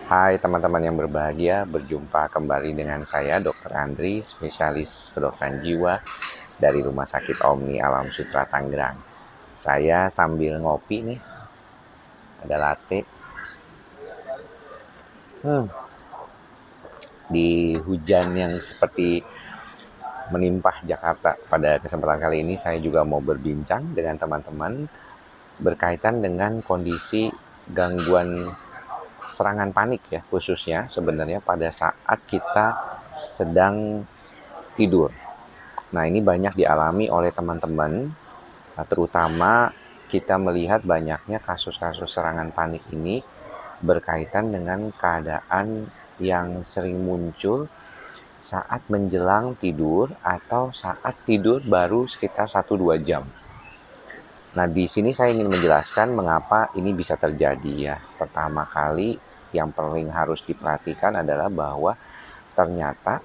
Hai teman-teman yang berbahagia, berjumpa kembali dengan saya Dr. Andri, spesialis kedokteran jiwa dari Rumah Sakit Omni Alam Sutra Tangerang. Saya sambil ngopi nih, ada latte. Di hujan yang seperti menimpah Jakarta pada kesempatan kali ini, saya juga mau berbincang dengan teman-teman berkaitan dengan kondisi gangguan serangan panik ya, khususnya sebenarnya pada saat kita sedang tidur. Nah, ini banyak dialami oleh teman-teman, terutama kita melihat banyaknya kasus-kasus serangan panik ini berkaitan dengan keadaan yang sering muncul saat menjelang tidur atau saat tidur baru sekitar 1-2 jam. Nah, di sini saya ingin menjelaskan mengapa ini bisa terjadi ya. Pertama kali yang paling harus diperhatikan adalah bahwa ternyata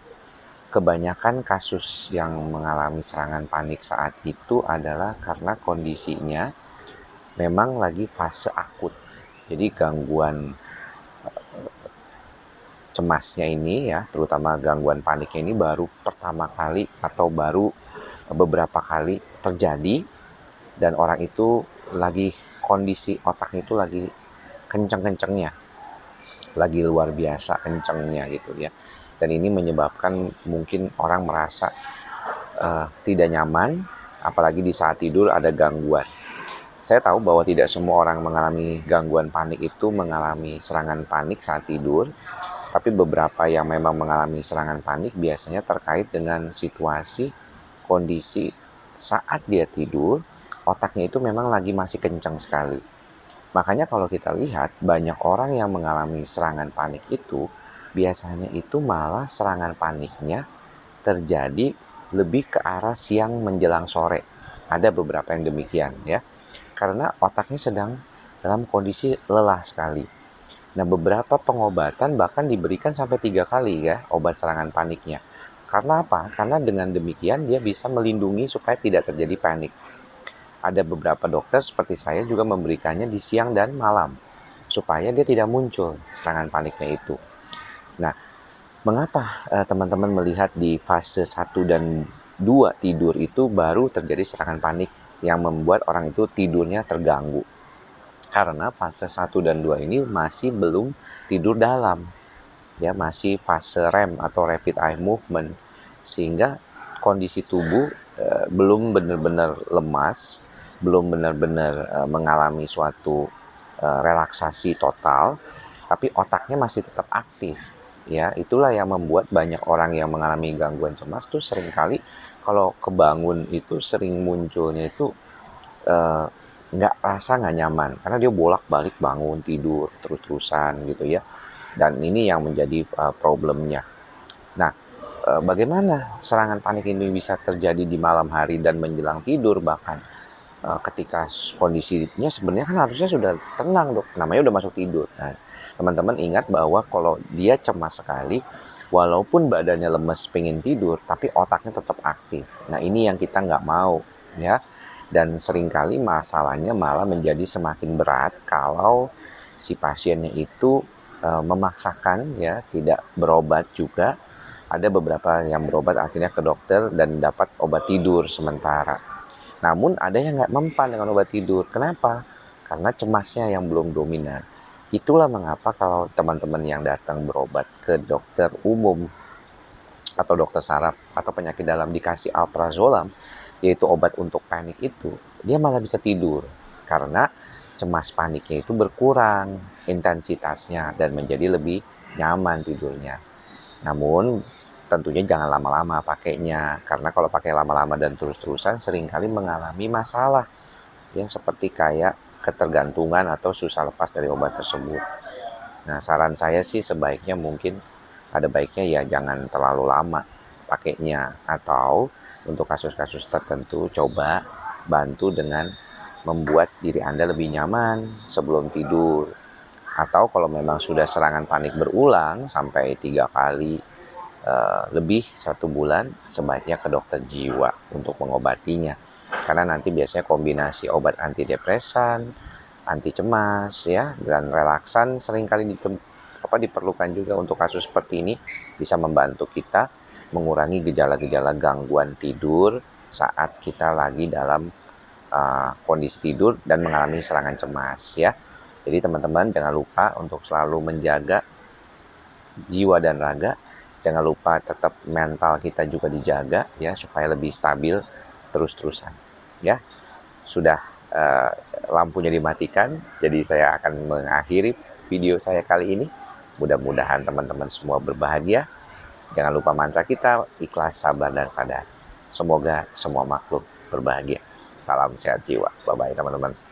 kebanyakan kasus yang mengalami serangan panik saat itu adalah karena kondisinya memang lagi fase akut. Jadi gangguan cemasnya ini ya, terutama gangguan paniknya ini baru pertama kali atau baru beberapa kali terjadi dan orang itu lagi kondisi otaknya itu lagi kenceng-kencengnya, lagi luar biasa kencengnya gitu ya. Dan ini menyebabkan mungkin orang merasa tidak nyaman, apalagi di saat tidur ada gangguan. Saya tahu bahwa tidak semua orang mengalami gangguan panik itu mengalami serangan panik saat tidur, tapi beberapa yang memang mengalami serangan panik biasanya terkait dengan situasi, kondisi saat dia tidur, otaknya itu memang lagi masih kencang sekali. Makanya kalau kita lihat banyak orang yang mengalami serangan panik itu, biasanya itu malah serangan paniknya terjadi lebih ke arah siang menjelang sore. Ada beberapa yang demikian ya. Karena otaknya sedang dalam kondisi lelah sekali. Nah, beberapa pengobatan bahkan diberikan sampai 3 kali ya obat serangan paniknya. Karena apa? Karena dengan demikian dia bisa melindungi supaya tidak terjadi panik. Ada beberapa dokter seperti saya juga memberikannya di siang dan malam supaya dia tidak muncul serangan paniknya itu. Nah, mengapa teman-teman melihat di fase 1 dan 2 tidur itu baru terjadi serangan panik yang membuat orang itu tidurnya terganggu? Karena fase 1 dan 2 ini masih belum tidur dalam. Ya, masih fase REM atau rapid eye movement. Sehingga kondisi tubuh belum benar-benar lemas, belum benar-benar mengalami suatu relaksasi total, tapi otaknya masih tetap aktif. Ya, itulah yang membuat banyak orang yang mengalami gangguan cemas tuh seringkali kalau kebangun itu sering munculnya itu nggak nyaman karena dia bolak-balik bangun tidur terus-terusan gitu ya, dan ini yang menjadi problemnya. Nah, bagaimana serangan panik ini bisa terjadi di malam hari dan menjelang tidur bahkan ketika kondisinya sebenarnya kan harusnya sudah tenang dok, namanya udah masuk tidur. Nah, teman-teman ingat bahwa kalau dia cemas sekali, walaupun badannya lemes pengen tidur, tapi otaknya tetap aktif. Nah, ini yang kita nggak mau ya. Dan seringkali masalahnya malah menjadi semakin berat kalau si pasiennya itu memaksakan ya tidak berobat juga. Ada beberapa yang berobat akhirnya ke dokter dan dapat obat tidur sementara. Namun ada yang nggak mempan dengan obat tidur. Kenapa? Karena cemasnya yang belum dominan. Itulah mengapa kalau teman-teman yang datang berobat ke dokter umum atau dokter saraf atau penyakit dalam dikasih alprazolam, yaitu obat untuk panik itu, dia malah bisa tidur. Karena cemas paniknya itu berkurang intensitasnya dan menjadi lebih nyaman tidurnya. Namun tentunya jangan lama-lama pakainya, karena kalau pakai lama-lama dan terus-terusan seringkali mengalami masalah yang seperti kayak ketergantungan atau susah lepas dari obat tersebut. Nah, saran saya sih sebaiknya mungkin ada baiknya ya jangan terlalu lama pakainya, atau untuk kasus-kasus tertentu coba bantu dengan membuat diri Anda lebih nyaman sebelum tidur. Atau kalau memang sudah serangan panik berulang sampai 3 kali lebih 1 bulan, sebaiknya ke dokter jiwa untuk mengobatinya. Karena nanti biasanya kombinasi obat antidepresan, anti cemas ya, dan relaksan seringkali diperlukan juga untuk kasus seperti ini, bisa membantu kita mengurangi gejala-gejala gangguan tidur saat kita lagi dalam kondisi tidur dan mengalami serangan cemas ya. Jadi teman-teman jangan lupa untuk selalu menjaga jiwa dan raga. Jangan lupa tetap mental kita juga dijaga ya, supaya lebih stabil terus-terusan ya. Sudah lampunya dimatikan, jadi saya akan mengakhiri video saya kali ini. Mudah-mudahan teman-teman semua berbahagia. Jangan lupa mantra kita, ikhlas, sabar, dan sadar. Semoga semua makhluk berbahagia. Salam sehat jiwa. Bye-bye teman-teman.